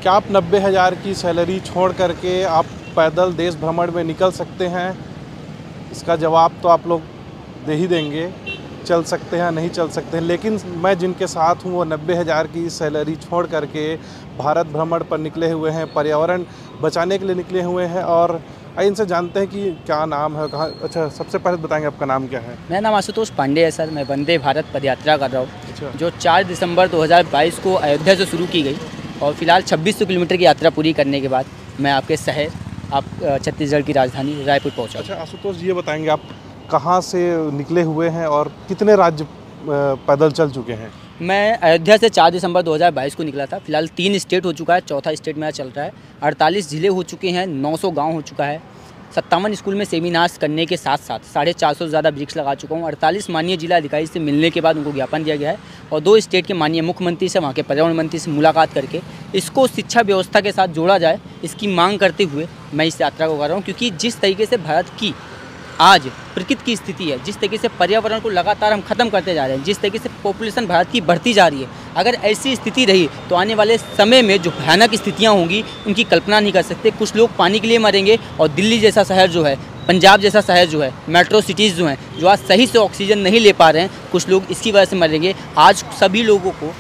क्या आप 90,000 की सैलरी छोड़ करके आप पैदल देश भ्रमण में निकल सकते हैं? इसका जवाब तो आप लोग दे ही देंगे, चल सकते हैं नहीं चल सकते हैं। लेकिन मैं जिनके साथ हूँ वो 90,000 की सैलरी छोड़ करके भारत भ्रमण पर निकले हुए हैं, पर्यावरण बचाने के लिए निकले हुए हैं। और इनसे जानते हैं कि क्या नाम है, कहाँ। अच्छा, सबसे पहले बताएंगे आपका नाम क्या है? मेरा नाम आशुतोष पांडे है सर। मैं वंदे भारत पदयात्रा कर रहा हूँ, अच्छा। जो 4 दिसंबर 2022 को अयोध्या से शुरू की गई और फिलहाल 2600 किलोमीटर की यात्रा पूरी करने के बाद मैं आपके शहर छत्तीसगढ़ की राजधानी रायपुर पहुँचा। अच्छा आशुतोष जी, ये बताएंगे आप कहाँ से निकले हुए हैं और कितने राज्य पैदल चल चुके हैं? मैं अयोध्या से 4 दिसंबर 2022 को निकला था। फिलहाल 3 स्टेट हो चुका है, चौथा स्टेट मेरा चल रहा है। 48 ज़िले हो चुके हैं, 900 गांव हो चुका है। 57 स्कूल में सेमिनार्स करने के साथ साथ 450 से ज़्यादा वृक्ष लगा चुका हूँ। 48 माननीय जिला अधिकारी से मिलने के बाद उनको ज्ञापन दिया गया है और 2 स्टेट के माननीय मुख्यमंत्री से, वहाँ के पर्यावरण मंत्री से मुलाकात करके इसको शिक्षा व्यवस्था के साथ जोड़ा जाए, इसकी मांग करते हुए मैं इस यात्रा को कर रहा हूँ। क्योंकि जिस तरीके से भारत की आज प्रकृति की स्थिति है, जिस तरीके से पर्यावरण को लगातार हम खत्म करते जा रहे हैं, जिस तरीके से पॉपुलेशन भारत की बढ़ती जा रही है, अगर ऐसी स्थिति रही तो आने वाले समय में जो भयानक स्थितियां होंगी उनकी कल्पना नहीं कर सकते। कुछ लोग पानी के लिए मरेंगे और दिल्ली जैसा शहर जो है, पंजाब जैसा शहर जो है, मेट्रो सिटीज़ जो हैं, जो आज सही से ऑक्सीजन नहीं ले पा रहे हैं, कुछ लोग इसकी वजह से मरेंगे। आज सभी लोगों को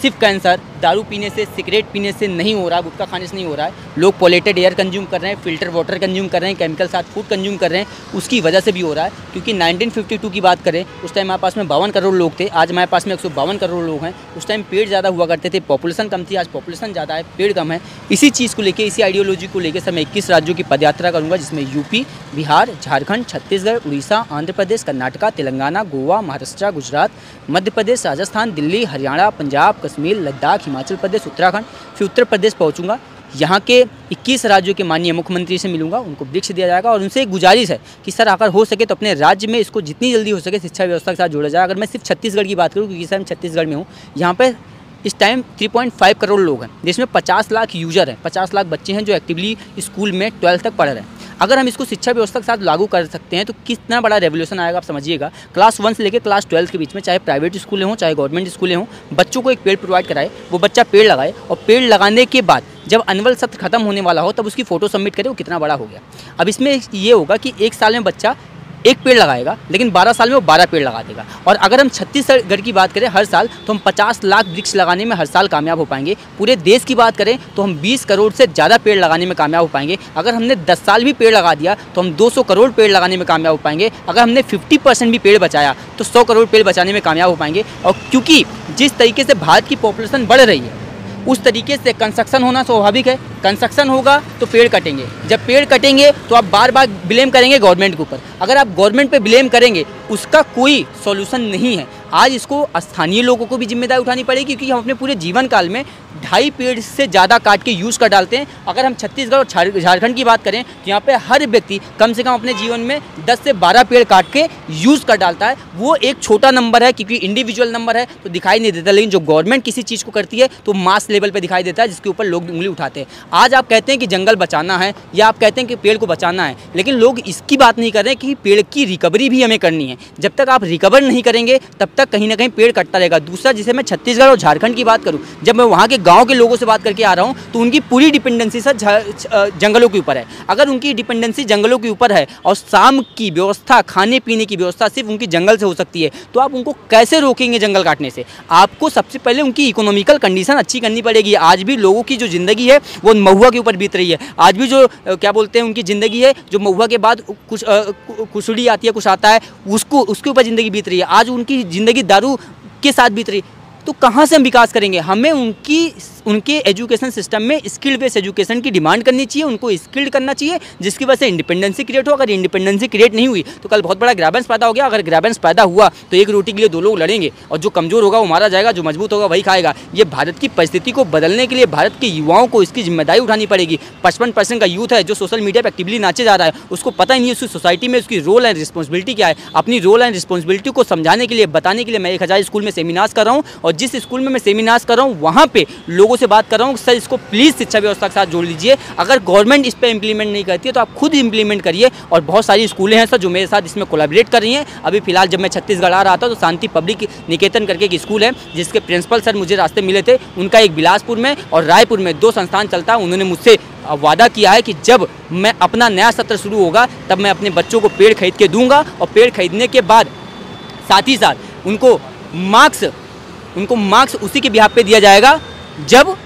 सिर्फ कैंसर दारू पीने से, सिगरेट पीने से नहीं हो रहा, गुटखा खाने से नहीं हो रहा है। लोग पॉल्यूटेड एयर कंज्यूम कर रहे हैं, फिल्टर वाटर कंज्यूम कर रहे हैं, केमिकल साथ फूड कंज्यूम कर रहे हैं, उसकी वजह से भी हो रहा है। क्योंकि 1952 की बात करें, उस टाइम हमारे पास में 52 करोड़ लोग थे, आज हमारे पास में 152 करोड़ लोग हैं। उस टाइम पेड़ ज़्यादा हुआ करते थे, पॉपुलेशन कम थी, आज पॉपुलेशन ज़्यादा है, पेड़ कम है। इसी चीज़ को लेकर, इसी आइडियोलॉजी को लेकर सर मैं 21 राज्यों की पदयात्रा करूँगा, जिसमें यूपी, बिहार, झारखंड, छत्तीसगढ़, उड़ीसा, आंध्र प्रदेश, कर्नाटका, तेलंगाना, गोवा, महाराष्ट्र, गुजरात, मध्य प्रदेश, राजस्थान, दिल्ली, हरियाणा, पंजाब, कश्मीर, लद्दाख, हिमाचल प्रदेश, उत्तराखंड, फिर उत्तर प्रदेश पहुंचूंगा। यहाँ के 21 राज्यों के माननीय मुख्यमंत्री से मिलूंगा, उनको वृक्ष दिया जाएगा और उनसे एक गुजारिश है कि सर अगर हो सके तो अपने राज्य में इसको जितनी जल्दी हो सके शिक्षा व्यवस्था के साथ जोड़ा जाए। अगर मैं सिर्फ छत्तीसगढ़ की बात करूँ, क्योंकि सर मैं छत्तीसगढ़ में हूँ, यहाँ पे इस टाइम 3.5 करोड़ लोग हैं, जिसमें 50 लाख यूजर हैं, 50 लाख बच्चे हैं जो एक्टिवली स्कूल में 12th तक पढ़ रहे हैं। अगर हम इसको शिक्षा व्यवस्था के साथ लागू कर सकते हैं तो कितना बड़ा रेवोल्यूशन आएगा आप समझिएगा। क्लास 1 से लेकर क्लास 12 के बीच में, चाहे प्राइवेट स्कूलें हों चाहे गवर्नमेंट स्कूलें हों, बच्चों को एक पेड़ प्रोवाइड कराए, वो बच्चा पेड़ लगाए और पेड़ लगाने के बाद जब एनुअल सत्र खत्म होने वाला हो तब उसकी फ़ोटो सबमिट करे वो कितना बड़ा हो गया। अब इसमें ये होगा कि 1 साल में बच्चा 1 पेड़ लगाएगा, लेकिन 12 साल में वो 12 पेड़ लगा देगा। और अगर हम छत्तीसगढ़ की बात करें हर साल, तो हम 50 लाख वृक्ष लगाने में हर साल कामयाब हो पाएंगे। पूरे देश की बात करें तो हम 20 करोड़ से ज़्यादा पेड़ लगाने में कामयाब हो पाएंगे। अगर हमने 10 साल भी पेड़ लगा दिया तो हम 200 करोड़ पेड़ लगाने में कामयाब हो पाएंगे। अगर हमने 50% भी पेड़ बचाया तो 100 करोड़ पेड़ बचाने में कामयाब हो पाएंगे। और क्योंकि जिस तरीके से भारत की पॉपुलेशन बढ़ रही है, उस तरीके से कंस्ट्रक्शन होना स्वाभाविक है। कंस्ट्रक्शन होगा तो पेड़ कटेंगे, जब पेड़ कटेंगे तो आप बार बार ब्लेम करेंगे गवर्नमेंट के ऊपर। अगर आप गवर्नमेंट पे ब्लेम करेंगे उसका कोई सॉल्यूशन नहीं है। आज इसको स्थानीय लोगों को भी जिम्मेदारी उठानी पड़ेगी, क्योंकि हम अपने पूरे जीवन काल में 2.5 पेड़ से ज़्यादा काट के यूज़ कर डालते हैं। अगर हम छत्तीसगढ़ और झारखंड की बात करें तो यहाँ पे हर व्यक्ति कम से कम अपने जीवन में 10 से 12 पेड़ काट के यूज़ कर डालता है। वो एक छोटा नंबर है, क्योंकि इंडिविजुअल नंबर है तो दिखाई नहीं देता, लेकिन जो गवर्नमेंट किसी चीज़ को करती है तो मास लेवल पर दिखाई देता है, जिसके ऊपर लोग उंगली उठाते हैं। आज आप कहते हैं कि जंगल बचाना है या आप कहते हैं कि पेड़ को बचाना है, लेकिन लोग इसकी बात नहीं कर रहे हैं कि पेड़ की रिकवरी भी हमें करनी है। जब तक आप रिकवर नहीं करेंगे तब तक कहीं ना कहीं पेड़ कटता रहेगा। दूसरा, जिसे मैं छत्तीसगढ़ और झारखंड की बात करूं, जब मैं वहां के गांव के लोगों से बात करके आ रहा हूं तो उनकी पूरी डिपेंडेंसी सर जंगलों के ऊपर है। अगर उनकी डिपेंडेंसी जंगलों के ऊपर है और शाम की व्यवस्था, खाने पीने की व्यवस्था सिर्फ उनकी जंगल से हो सकती है, तो आप उनको कैसे रोकेंगे जंगल काटने से? आपको सबसे पहले उनकी इकोनॉमिकल कंडीशन अच्छी करनी पड़ेगी। आज भी लोगों की जो ज़िंदगी है वो महुआ के ऊपर बीत रही है। आज भी जो क्या बोलते हैं उनकी ज़िंदगी है, जो महुआ के बाद कुछ कुसुड़ी आती है, कुछ आता है, उसके ऊपर ज़िंदगी बीत रही है। आज उनकी ज़िंदगी दारू के साथ बीत रही है। तो कहाँ से हम विकास करेंगे? हमें उनके एजुकेशन सिस्टम में स्किल बेस्ड एजुकेशन की डिमांड करनी चाहिए, उनको स्किल्ड करना चाहिए, जिसकी वजह से इंडिपेंडेंसी क्रिएट हो। अगर इंडिपेंडेंसी क्रिएट नहीं हुई तो कल बहुत बड़ा ग्रैबेंस पैदा हो गया। अगर ग्रैबेंस पैदा हुआ तो एक रोटी के लिए 2 लोग लड़ेंगे और जो कमज़ोर होगा वो मारा जाएगा, जो मजबूत होगा वही खाएगा। ये भारत की परिस्थिति को बदलने के लिए भारत के युवाओं को इसकी जिम्मेदारी उठानी पड़ेगी। 55% का यूथ है जो सोशल मीडिया पर एक्टिवली नाचे जा रहा है, उसको पता ही नहीं है उसकी सोसाइटी में उसकी रोल एंड रिस्पॉन्सिबिलिटी क्या है। अपनी रोल एंड रिस्पॉन्सिबिलिटी को समझाने के लिए, बताने के लिए मैं 1000 स्कूल में सेमिनार्स कर रहा हूँ और जिस स्कूल में मैं सेमिनार्स कर रहा हूँ वहाँ पे लोगों से बात कर रहा हूँ सर इसको प्लीज़ शिक्षा व्यवस्था के साथ जोड़ लीजिए। अगर गवर्नमेंट इस पर इम्प्लीमेंट नहीं करती है तो आप खुद इम्प्लीमेंट करिए। और बहुत सारी स्कूलें हैं सर जो मेरे साथ इसमें कोलैबोरेट कर रही हैं। अभी फिलहाल जब मैं छत्तीसगढ़ आ रहा था तो शांति पब्लिक निकेतन करके एक स्कूल है जिसके प्रिंसिपल सर मुझे रास्ते मिले थे। उनका एक बिलासपुर में और रायपुर में 2 संस्थान चलता है। उन्होंने मुझसे वादा किया है कि जब मैं अपना नया सत्र शुरू होगा तब मैं अपने बच्चों को पेड़ खरीद के दूंगा और पेड़ खरीदने के बाद साथ ही साथ उनको मार्क्स उसी के बिहाफ पे दिया जाएगा जब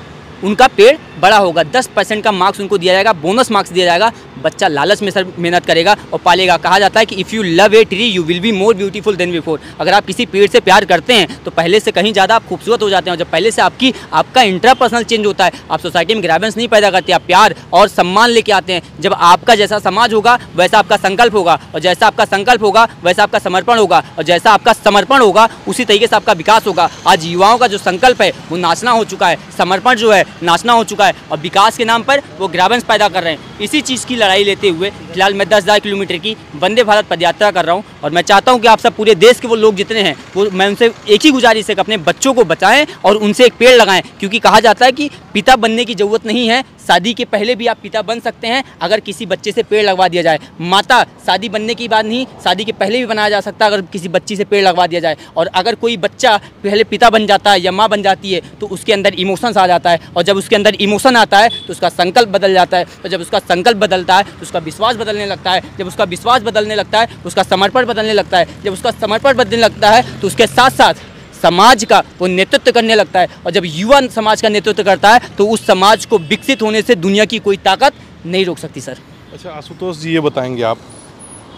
उनका पेड़ बड़ा होगा। 10% का मार्क्स उनको दिया जाएगा, बोनस मार्क्स दिया जाएगा। बच्चा लालच में सर मेहनत करेगा और पालेगा। कहा जाता है कि if you love a tree you will be more beautiful then before. अगर आप किसी पेड़ से प्यार करते हैं तो पहले से कहीं ज़्यादा आप खूबसूरत हो जाते हैं। और जब पहले से आपका इंट्रापर्सनल चेंज होता है, आप सोसाइटी में ग्रेवेंस नहीं पैदा करते, आप प्यार और सम्मान लेके आते हैं। जब आपका जैसा समाज होगा वैसा आपका संकल्प होगा, और जैसा आपका संकल्प होगा वैसा आपका समर्पण होगा, और जैसा आपका समर्पण होगा उसी तरीके से आपका विकास होगा। आज युवाओं का जो संकल्प है वो नाचना हो चुका है, समर्पण जो है नाचना हो चुका है, और विकास के नाम पर वो ग्रेवेंस पैदा कर रहे हैं। इसी चीज़ की लड़ाई लेते हुए फिलहाल मैं 10,000 किलोमीटर की वंदे भारत पदयात्रा कर रहा हूं। और मैं चाहता हूं कि आप सब पूरे देश के वो लोग जितने हैं वो, मैं उनसे एक ही गुजारिश है कि अपने बच्चों को बचाएं और उनसे एक पेड़ लगाएं। क्योंकि कहा जाता है कि पिता बनने की ज़रूरत नहीं है, शादी के पहले भी आप पिता बन सकते हैं अगर किसी बच्चे से पेड़ लगवा दिया जाए। माता शादी बनने की बात नहीं, शादी के पहले भी बनाया जा सकता है अगर किसी बच्ची से पेड़ लगवा दिया जाए। और अगर कोई बच्चा पहले पिता बन जाता है या माँ बन जाती है तो उसके अंदर इमोशंस आ जाता है, और जब उसके अंदर इमोशन आता है तो उसका संकल्प बदल जाता है, और जब उसका संकल्प बदलता है तो उसका विश्वास बदलने लगता है, जब उसका विश्वास बदलने लगता है उसका समर्पण बदलने लगता है, जब उसका समर्पण बदलने लगता है तो उसके साथ साथ समाज का वो नेतृत्व करने लगता है। और जब युवा समाज का नेतृत्व करता है तो उस समाज को विकसित होने से दुनिया की कोई ताकत नहीं रोक सकती सर। अच्छा आशुतोष जी, ये बताएंगे आप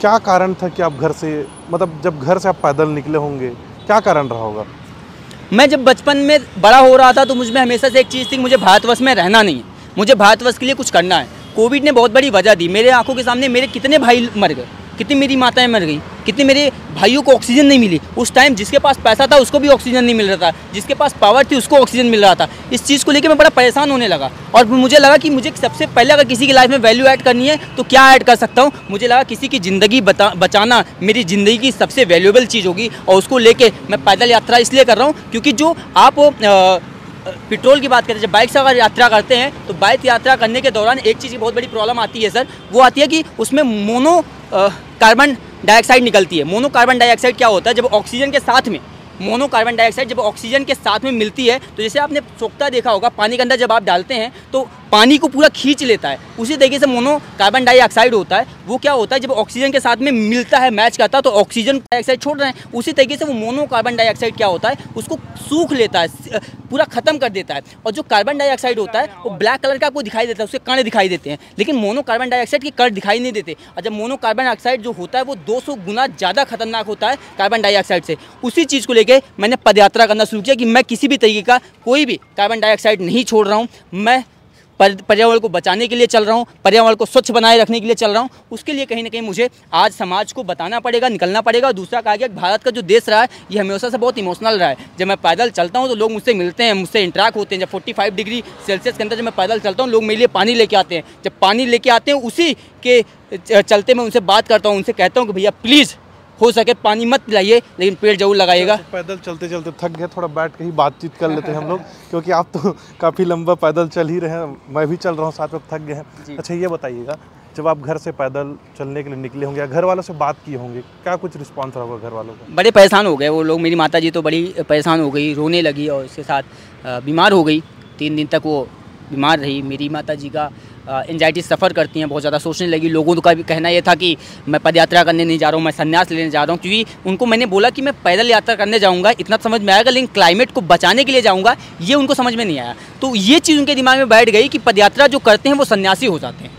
क्या कारण था कि आप घर से, मतलब जब घर से आप पैदल निकले होंगे, क्या कारण रहा होगा? मैं जब बचपन में बड़ा हो रहा था तो मुझ में हमेशा से एक चीज़ थी कि मुझे भारतवर्ष में रहना नहीं है, मुझे भारतवर्ष के लिए कुछ करना है। कोविड ने बहुत बड़ी वजह दी। मेरे आंखों के सामने मेरे कितने भाई मर गए, कितनी मेरी माताएं मर गई, कितने मेरे भाइयों को ऑक्सीजन नहीं मिली। उस टाइम जिसके पास पैसा था उसको भी ऑक्सीजन नहीं मिल रहा था, जिसके पास पावर थी उसको ऑक्सीजन मिल रहा था। इस चीज़ को लेकर मैं बड़ा परेशान होने लगा और मुझे लगा कि मुझे सबसे पहले अगर किसी की लाइफ में वैल्यू ऐड करनी है तो क्या ऐड कर सकता हूँ। मुझे लगा किसी की ज़िंदगी बचाना मेरी ज़िंदगी की सबसे वैल्यूएबल चीज़ होगी, और उसको लेके मैं पैदल यात्रा इसलिए कर रहा हूँ क्योंकि जो आप पेट्रोल की बात करते हैं, जब बाइक से अगर यात्रा करते हैं तो बाइक यात्रा करने के दौरान एक चीज़ की बहुत बड़ी प्रॉब्लम आती है सर, वो आती है कि उसमें मोनो कार्बन डाइऑक्साइड निकलती है। मोनो कार्बन डाइऑक्साइड क्या होता है? जब ऑक्सीजन के साथ में मोनो कार्बन डाइऑक्साइड जब ऑक्सीजन के साथ में मिलती है तो जैसे आपने सोखता देखा होगा, पानी के अंदर जब आप डालते हैं तो पानी को पूरा खींच लेता है, उसी तरीके से मोनो कार्बन डाइऑक्साइड होता है। वो क्या होता है, जब ऑक्सीजन के साथ में मिलता है, मैच करता है, तो ऑक्सीजन डाइऑक्साइड छोड़ रहे हैं, उसी तरीके से वो मोनो कार्बन डाइऑक्साइड क्या होता है, उसको सूख लेता है, पूरा ख़त्म कर देता है। और जो कार्बन डाइऑक्साइड होता है वो ब्लैक कलर का आपको दिखाई देता है, उसके कण दिखाई देते हैं, लेकिन मोनो कार्बन डाइऑक्साइड के कण दिखाई नहीं देते। और जब मोनो कार्बन डाइऑक्साइड जो होता है वो 200 गुना ज़्यादा खतरनाक होता है कार्बन डाइऑक्साइड से। उसी चीज़ को लेकर मैंने पदयात्रा करना शुरू किया कि मैं किसी भी तरीके का कोई भी कार्बन डाइऑक्साइड नहीं छोड़ रहा हूँ। मैं पर्यावरण को बचाने के लिए चल रहा हूँ, पर्यावरण को स्वच्छ बनाए रखने के लिए चल रहा हूँ। उसके लिए कहीं ना कहीं मुझे आज समाज को बताना पड़ेगा, निकलना पड़ेगा। और दूसरा कहा गया कि भारत का जो देश रहा है ये हमेशा से बहुत इमोशनल रहा है। जब मैं पैदल चलता हूँ तो लोग मुझसे मिलते हैं, मुझसे इंटरेक्ट होते हैं। जब 45 डिग्री सेल्सियस के अंदर जब मैं पैदल चलता हूँ लोग मेरे लिए पानी लेके आते हैं। जब पानी लेके आते हैं उसी के चलते मैं उनसे बात करता हूँ, उनसे कहता हूँ कि भैया प्लीज़ हो सके पानी मत पिलाइए लेकिन पेड़ जरूर लगाइएगा। पैदल चलते चलते थक गए, थोड़ा बैठ के ही बातचीत कर लेते हैं हम लोग, क्योंकि आप तो काफ़ी लंबा पैदल चल ही रहे हैं, मैं भी चल रहा हूँ साथ में, थक गए हैं। अच्छा ये बताइएगा, जब आप घर से पैदल चलने के लिए निकले होंगे या घर वालों से बात किए होंगे, क्या कुछ रिस्पॉन्स रहा होगा घर वालों का? बड़े परेशान हो गए वो लोग। मेरी माता जी तो बड़ी परेशान हो गई, रोने लगी और उसके साथ बीमार हो गई। 3 दिन तक वो बीमार रही। मेरी माता जी का एंजाइटी सफ़र करती हैं, बहुत ज़्यादा सोचने लगी। लोगों का भी कहना ये था कि मैं पदयात्रा करने नहीं जा रहा हूँ, मैं संन्यास लेने जा रहा हूँ, क्योंकि उनको मैंने बोला कि मैं पैदल यात्रा करने जाऊँगा इतना समझ में आएगा, लेकिन क्लाइमेट को बचाने के लिए जाऊँगा ये उनको समझ में नहीं आया। तो ये चीज़ उनके दिमाग में बैठ गई कि पदयात्रा जो करते हैं वो सन्यासी हो जाते हैं,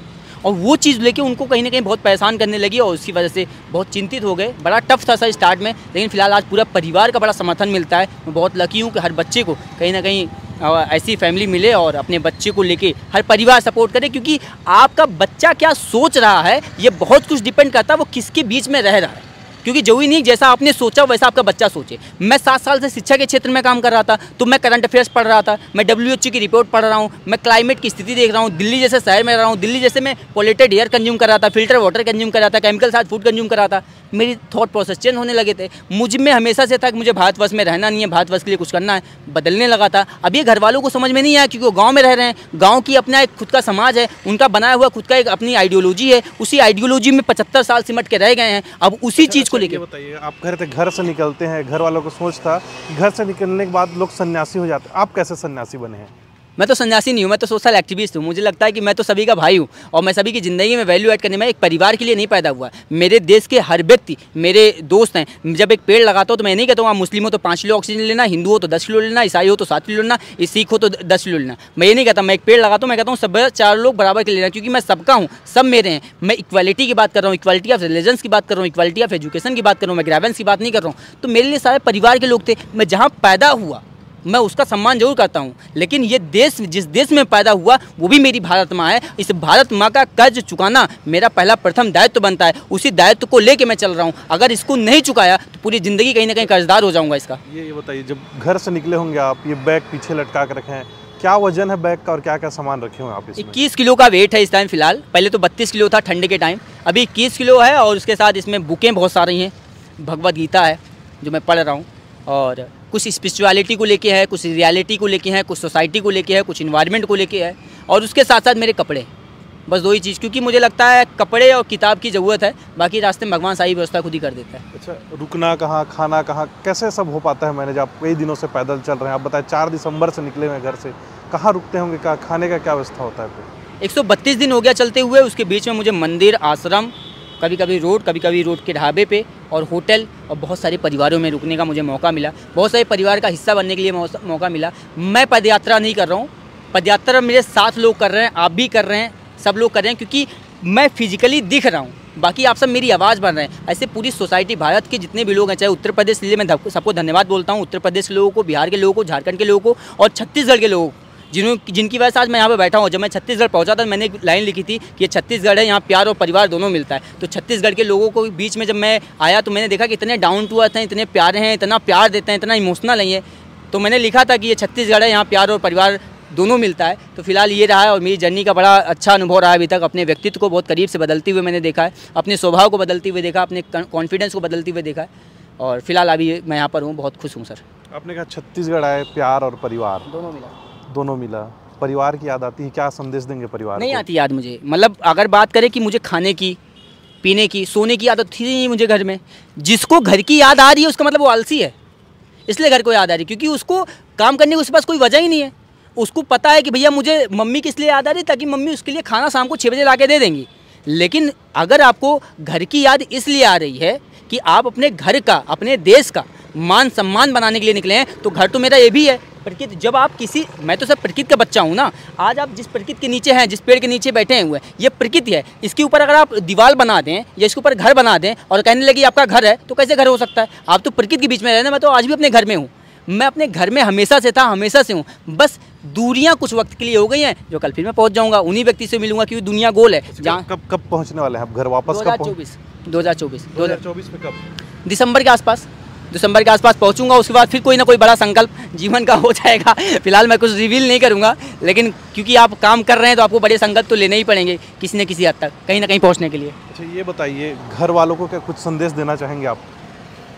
और वो चीज़ लेके उनको कहीं ना कहीं बहुत परेशान करने लगी और उसकी वजह से बहुत चिंतित हो गए। बड़ा टफ था सर स्टार्ट में, लेकिन फिलहाल आज पूरा परिवार का बड़ा समर्थन मिलता है। मैं बहुत लकी हूँ कि हर बच्चे को कहीं ना कहीं ऐसी फैमिली मिले और अपने बच्चे को लेके हर परिवार सपोर्ट करे, क्योंकि आपका बच्चा क्या सोच रहा है ये बहुत कुछ डिपेंड करता है वो किसके बीच में रह रहा है। क्योंकि जरूरी नहीं जैसा आपने सोचा वैसा आपका बच्चा सोचे। मैं 7 साल से शिक्षा के क्षेत्र में काम कर रहा था, तो मैं करंट अफेयर्स पढ़ रहा था, मैं WHO की रिपोर्ट पढ़ रहा हूँ, मैं क्लाइमेट की स्थिति देख रहा हूँ। दिल्ली जैसे शहर में रह रहा हूँ, दिल्ली जैसे मैं पॉल्यूटेड एयर कंज्यूम कर रहा था, फिल्टर वाटर कंज्यूम कर रहा था, केमिकल साथ फूड कंज्यूम कर रहा था। मेरी थॉट प्रोसेस चेंज होने लगे थे। मुझ में हमेशा से था कि मुझे भारतवर्ष में रहना नहीं है, भारतवर्ष के लिए कुछ करना है, बदलने लगा था। अब ये घर वालों को समझ में नहीं आया क्योंकि वो गाँव में रह रहे हैं, गाँव की अपना एक खुद का समाज है, उनका बनाया हुआ खुद का एक अपनी आइडियोलॉजी है, उसी आइडियोलॉजी में 75 साल सिमट के रह गए हैं। अब उसी चीज़ को लेकर बताइए, आप कह रहे थे घर से निकलते हैं, घर वालों को सोच था कि घर से निकलने के बाद लोग सन्यासी हो जाते हैं, आप कैसे सन्यासी बने हैं? मैं तो सन्यासी नहीं हूँ, मैं तो सोशल एक्टिविस्ट हूँ। मुझे लगता है कि मैं तो सभी का भाई हूँ और मैं सभी की ज़िंदगी में वैल्यू ऐड करने में एक परिवार के लिए नहीं पैदा हुआ। मेरे देश के हर व्यक्ति मेरे दोस्त हैं। जब एक पेड़ लगाता हूँ तो मैं नहीं कहता हूँ आप मुस्लिम हो तो 5 किलो ऑक्सीजन लेना, हिंदू हो तो 10 किलो लेना, ईसाई हो तो 7 किलो लेना, सिख हो तो 10 किलो लेना। मैं ये नहीं कहता। मैं एक पेड़ लगाता हूँ, मैं कहता हूँ सब 4 लोग बराबर के लेना, क्योंकि मैं सबका हूँ, सब मेरे हैं। मैं इक्वालिटी की बात कर रहा हूँ, इक्वालिटी ऑफ रिलीजन्स की बात कर रहा हूँ, इक्वालिटी ऑफ एजुकेशन की बात कर रहा हूँ, मैं ग्रेवेंस की बात नहीं कर रहा हूँ। तो मेरे लिए सारे परिवार के लोग थे। मैं जहाँ पैदा हुआ मैं उसका सम्मान जरूर करता हूँ, लेकिन ये देश, जिस देश में पैदा हुआ वो भी मेरी भारत माँ है। इस भारत माँ का कर्ज चुकाना मेरा पहला प्रथम दायित्व बनता है। उसी दायित्व को लेके मैं चल रहा हूँ। अगर इसको नहीं चुकाया तो पूरी ज़िंदगी कहीं ना कहीं कर्जदार हो जाऊँगा इसका। ये बताइए, जब घर से निकले होंगे आप, ये बैग पीछे लटका कर रखे हैं, क्या वजन है बैग का और क्या क्या सामान रखे हुए आप इसमें? 21 किलो का वेट है इस टाइम फिलहाल। पहले तो 32 किलो था ठंड के टाइम, अभी 21 किलो है। और उसके साथ इसमें बुकें बहुत सारी हैं, भगवद गीता है जो मैं पढ़ रहा हूँ, और कुछ स्पिरिचुअलिटी को लेके है, कुछ रियलिटी को लेके है, कुछ सोसाइटी को लेके है, कुछ इन्वायरमेंट को लेके है, और उसके साथ साथ मेरे कपड़े। बस 2 ही चीज़, क्योंकि मुझे लगता है कपड़े और किताब की ज़रूरत है, बाकी रास्ते में भगवान सारी व्यवस्था खुद ही कर देता है। अच्छा, रुकना कहाँ, खाना कहाँ, कैसे सब हो पाता है मैनेज? आप कई दिनों से पैदल चल रहे हैं, आप बताएं 4 दिसंबर से निकले हुए घर से, कहाँ रुकते होंगे, क्या खाने का क्या व्यवस्था होता है फिर? 132 दिन हो गया चलते हुए। उसके बीच में मुझे मंदिर, आश्रम, कभी कभी रोड के ढाबे पे और होटल और बहुत सारे परिवारों में रुकने का मुझे मौका मिला। बहुत सारे परिवार का हिस्सा बनने के लिए मौका मिला। मैं पदयात्रा नहीं कर रहा हूँ, पदयात्रा मेरे साथ लोग कर रहे हैं, आप भी कर रहे हैं, सब लोग कर रहे हैं, क्योंकि मैं फिजिकली दिख रहा हूँ, बाकी आप सब मेरी आवाज़ बन रहे हैं। ऐसे पूरी सोसाइटी, भारत के जितने भी लोग हैं, चाहे उत्तर प्रदेश, इसलिए मैं सबको धन्यवाद बोलता हूँ, उत्तर प्रदेश के लोगों को, बिहार के लोगों को, झारखंड के लोगों को और छत्तीसगढ़ के लोगों को, जिनकी वजह से आज मैं यहाँ पे बैठा हूँ। जब मैं छत्तीसगढ़ पहुँचा था, मैंने एक लाइन लिखी थी कि ये छत्तीसगढ़ है, यहाँ प्यार और परिवार दोनों मिलता है। तो छत्तीसगढ़ के लोगों को बीच में जब मैं आया तो मैंने देखा कि इतने डाउन टू अर्थ हैं, इतने प्यारे हैं, इतना प्यार देते हैं, इतना इमोशनल नहीं है। तो मैंने लिखा था कि ये छत्तीसगढ़ है, यहाँ प्यार और परिवार दोनों मिलता है। तो फिलहाल ये रहा है और मेरी जर्नी का बड़ा अच्छा अनुभव रहा है अभी तक। अपने व्यक्तित्व को बहुत करीब से बदलते हुए मैंने देखा है, अपने स्वभाव को बदलते हुए देखा, अपने कॉन्फिडेंस को बदलते हुए देखा है, और फिलहाल अभी मैं यहाँ पर हूँ, बहुत खुश हूँ सर। आपने कहा छत्तीसगढ़ आए, प्यार और परिवार दोनों मिला। परिवार की याद आती है, क्या संदेश देंगे परिवार नहीं को? आती याद मुझे। मतलब अगर बात करें कि मुझे खाने की, पीने की, सोने की आदत थी नहीं मुझे घर में। जिसको घर की याद आ रही है उसका मतलब वो आलसी है, इसलिए घर को याद आ रही है, क्योंकि उसको काम करने की उसके पास कोई वजह ही नहीं है। उसको पता है कि भैया मुझे मम्मी किस लिए याद आ रही है, ताकि मम्मी उसके लिए खाना शाम को 6 बजे ला के दे देंगी। लेकिन अगर आपको घर की याद इसलिए आ रही है कि आप अपने घर का, अपने देश का मान सम्मान बनाने के लिए निकले हैं, तो घर तो मेरा ये भी है। प्रकृति, जब आप किसी, मैं तो सब प्रकृति का बच्चा हूँ ना। आज आप जिस प्रकृति के नीचे हैं, जिस पेड़ के नीचे बैठे हुए हैं, ये प्रकृति है। इसके ऊपर अगर आप दीवार बना दें या इसके ऊपर घर बना दें और कहने लगे आपका घर है, तो कैसे घर हो सकता है? आप तो प्रकृति के बीच में रहना। मैं तो आज भी अपने घर में हूँ, मैं अपने घर में हमेशा से था, हमेशा से हूँ। बस दूरियां कुछ वक्त के लिए हो गई हैं, जो कल फिर मैं पहुँच जाऊँगा, उन्हीं व्यक्ति से मिलूंगा, क्योंकि दुनिया गोल है। जहाँ कब पहुँचने वाले हैं आप घर वापस? 2024 में कब? दिसंबर के आसपास पहुंचूंगा। उसके बाद फिर कोई ना कोई बड़ा संकल्प जीवन का हो जाएगा। फिलहाल मैं कुछ रिवील नहीं करूंगा, लेकिन क्योंकि आप काम कर रहे हैं तो आपको बड़े संकल्प तो लेने ही पड़ेंगे किसी न किसी हद तक, कहीं ना कहीं पहुंचने के लिए। अच्छा, ये बताइए, घर वालों को क्या कुछ संदेश देना चाहेंगे आप?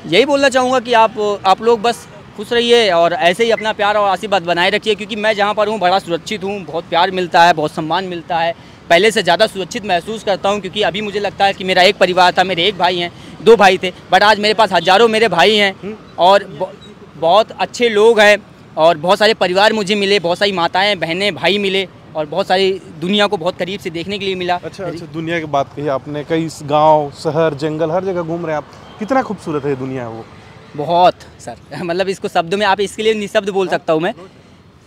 यही बोलना चाहूँगा कि आप लोग बस खुश रहिए और ऐसे ही अपना प्यार और आशीर्वाद बनाए रखिए, क्योंकि मैं जहाँ पर हूँ बड़ा सुरक्षित हूँ, बहुत प्यार मिलता है, बहुत सम्मान मिलता है, पहले से ज़्यादा सुरक्षित महसूस करता हूँ। क्योंकि अभी मुझे लगता है कि मेरा एक परिवार था, मेरे एक भाई हैं, 2 भाई थे, बट आज मेरे पास हज़ारों मेरे भाई हैं और बहुत अच्छे लोग हैं और बहुत सारे परिवार मुझे मिले, बहुत सारी माताएं, बहनें, भाई मिले और बहुत सारी दुनिया को बहुत करीब से देखने के लिए मिला। अच्छा, दुनिया की बात कही आपने, कई गाँव, शहर, जंगल, हर जगह घूम रहे हैं आप, कितना खूबसूरत है दुनिया वो? बहुत सर, मतलब इसको शब्दों में, आप इसके लिए निशब्द बोल सकता हूँ मैं,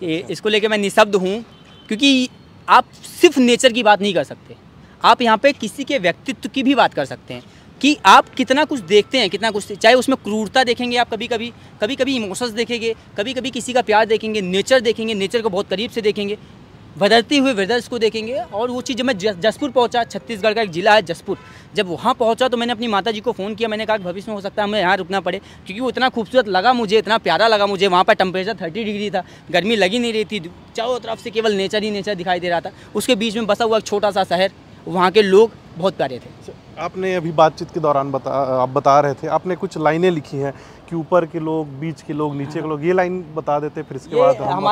इसको लेके मैं निशब्द हूँ। क्योंकि आप सिर्फ नेचर की बात नहीं कर सकते, आप यहाँ पे किसी के व्यक्तित्व की भी बात कर सकते हैं कि आप कितना कुछ देखते हैं, कितना कुछ, चाहे उसमें क्रूरता देखेंगे आप, कभी कभी इमोशंस देखेंगे, कभी कभी किसी का प्यार देखेंगे, नेचर देखेंगे, नेचर को बहुत करीब से देखेंगे, बदलते हुए वेदर्स को देखेंगे। और वो चीज़ जब मैं जसपुर पहुंचा, छत्तीसगढ़ का एक ज़िला है जसपुर, जब वहाँ पहुंचा तो मैंने अपनी माता जी को फ़ोन किया, मैंने कहा कि भविष्य में हो सकता है हमें यहाँ रुकना पड़े, क्योंकि वो इतना खूबसूरत लगा मुझे, इतना प्यारा लगा मुझे। वहाँ पर टेम्परेचर 30 डिग्री था, गर्मी लगी नहीं रही थी, चारों तरफ से केवल नेचर ही नेचर दिखाई दे रहा था। उसके बीच में बसा हुआ एक छोटा सा शहर, वहाँ के लोग बहुत प्यारे थे। आपने अभी बातचीत के दौरान आप बता रहे थे, आपने कुछ लाइनें लिखी हैं कि ऊपर के लोग, बीच के लोग, नीचे के लोग, ये लाइन बता देते फिर इसके बाद हम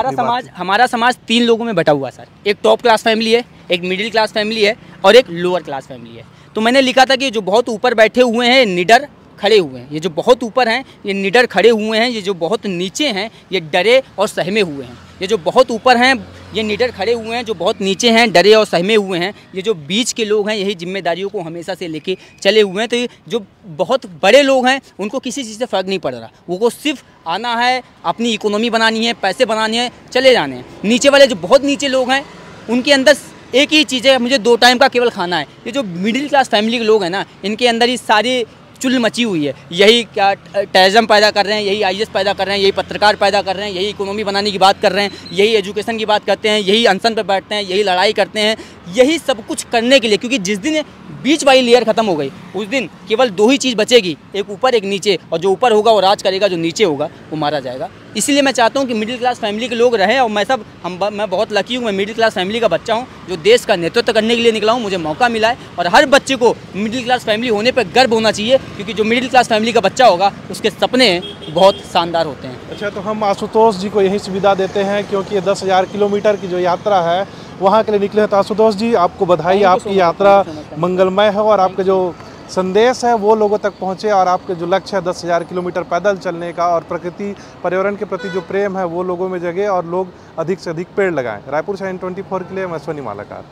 हमारा समाज 3 लोगों में बटा हुआ सर। एक टॉप क्लास फैमिली है, एक मिडिल क्लास फैमिली है और एक लोअर क्लास फैमिली है। तो मैंने लिखा था कि जो बहुत ऊपर बैठे हुए हैं निडर खड़े हुए हैं, ये जो बहुत ऊपर हैं ये निडर खड़े हुए हैं, ये जो बहुत नीचे हैं ये डरे और सहमे हुए हैं। ये जो बहुत ऊपर हैं ये निडर खड़े हुए हैं, जो बहुत नीचे हैं डरे और सहमे हुए हैं। ये जो बीच के लोग हैं यही जिम्मेदारियों को हमेशा से लेके चले हुए हैं। तो ये जो बहुत बड़े लोग हैं उनको किसी चीज़ से फ़र्क नहीं पड़ रहा, वो को सिर्फ आना है, अपनी इकोनॉमी बनानी है, पैसे बनाने हैं, चले जाने हैं। नीचे वाले जो बहुत नीचे लोग हैं उनके अंदर एक ही चीज़ है, मुझे 2 टाइम का केवल खाना है। ये जो मिडिल क्लास फैमिली के लोग हैं ना, इनके अंदर ही सारी चुल मची हुई है। यही क्या टेररिज्म पैदा कर रहे हैं, यही आईएएस पैदा कर रहे हैं, यही पत्रकार पैदा कर रहे हैं, यही इकोनॉमी बनाने की बात कर रहे हैं, यही एजुकेशन की बात करते हैं, यही अनशन पर बैठते हैं, यही लड़ाई करते हैं, यही सब कुछ करने के लिए। क्योंकि जिस दिन बीच वाली लेयर खत्म हो गई उस दिन केवल 2 ही चीज़ बचेगी, एक ऊपर एक नीचे, और जो ऊपर होगा वो राज करेगा, जो नीचे होगा वो मारा जाएगा। इसीलिए मैं चाहता हूँ कि मिडिल क्लास फैमिली के लोग रहें। और मैं बहुत लकी हूँ, मैं मिडिल क्लास फैमिली का बच्चा हूँ जो देश का नेतृत्व करने के लिए निकला हूँ। मुझे मौका मिला है और हर बच्चे को मिडिल क्लास फैमिली होने पर गर्व होना चाहिए, क्योंकि जो मिडिल क्लास फैमिली का बच्चा होगा उसके सपने बहुत शानदार होते हैं। अच्छा, तो हम आशुतोष जी को यही सुविधा देते हैं क्योंकि ये 10,000 किलोमीटर की जो यात्रा है वहाँ के लिए निकले हैं। तो आशुतोष जी आपको बधाई, आपकी यात्रा मंगलमय हो और आपके जो संदेश है वो लोगों तक पहुँचे और आपके जो लक्ष्य है 10,000 किलोमीटर पैदल चलने का और प्रकृति पर्यावरण के प्रति जो प्रेम है वो लोगों में जगे और लोग अधिक से अधिक पेड़ लगाएं। रायपुर से N24 के लिए मैं सोनी मालाकार।